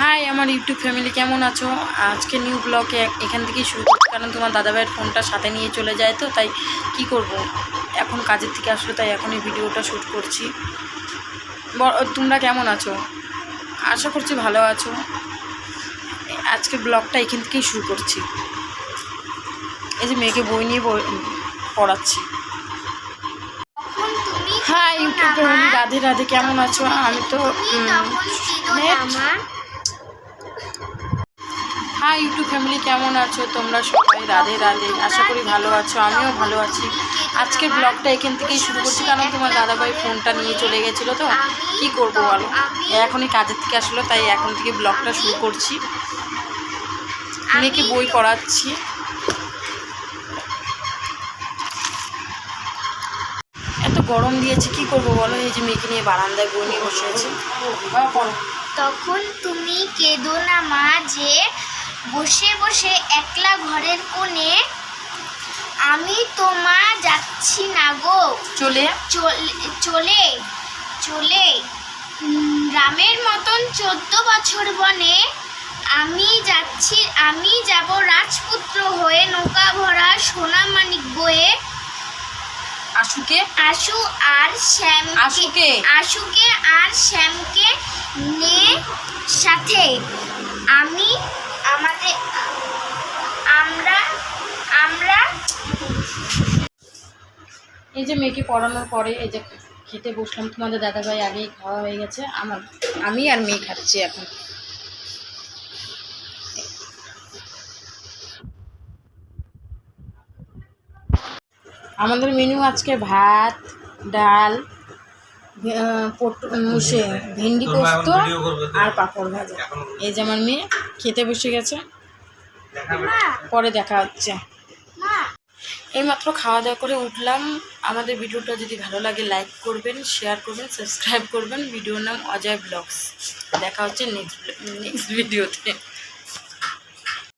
High আমার YouTube family, কেমন আছো? আজকে নিউ ব্লগে এখান থেকেই শুরু করছি, কারণ তোমার দাদাভাইয়ের ফোনটা সাথে নিয়ে চলে যায়, তো তাই কি করব, এখন কাজের থেকে আসলো তাই এখনই ভিডিওটা শ্যুট করছি। তোমরা কেমন আছো? আশা করছি ভালো আছো। আজকে ব্লগটা এখান থেকেই শুরু করছি। এই যে মেয়েকে বই নিয়ে পড়াচ্ছি। হ্যাঁ ইউটিউব ফ্যামিলি, রাধে রাধে, কেমন আছো? আমি তো হ্যাঁ ইউটিউব ফ্যামিলি, কেমন আছো তোমরা সবাই? রাধে রাধে, আশা করি ভালো আছো, আমিও ভালো আছি। আজকের ব্লগটা এখান থেকেই শুরু করছি, কারণ তোমার দাদাভাই ফোনটা নিয়ে চলে গেছিলো, তো কি করবো বলো, এখনই কাজের থেকে আসলো তাই এখন থেকে ব্লগটা শুরু করছি। মেয়েকে বই পড়াচ্ছি। এত গরম দিয়েছে, কি করবো বলো, এই যে মেয়েকে নিয়ে বারান্দায় বই নিয়ে বসে আছি। তখন তুমি কেঁদো না মা, যে বসে বসে একলা ঘরের কোণে, আমি তোমা যাচ্ছি না গো চলে চলে চলে রামের মতন 14 বছর বনে। আমি যাব রাজপুত্র হয়ে, নৌকা ভরা সোনা মানিক বয়ে। আশুকে আর শ্যামকে নে সাথে, আমরা এই যে মেয়েকে পড়ানোর পরে এই যে খেতে বসলাম। তোমাদের দাদাভাই আগেই খাওয়া হয়ে গেছে, আমি আর মেয়ে খাচ্ছি এখন। আমাদের মেনু আজকে ভাত, ডাল, ভেন্ডি পোস্ত আর পাঁপড় ভাজা। এই যে আমার মেয়ে খেতে বসে গেছে, পরে দেখা হচ্ছে। এইমাত্র খাওয়া দাওয়া করে উঠলাম। আমাদের ভিডিওটা যদি ভালো লাগে লাইক করবেন, শেয়ার করবেন, সাবস্ক্রাইব করবেন। ভিডিওর নাম অজয় ব্লগস। দেখা হচ্ছে নেক্সট ভিডিওতে।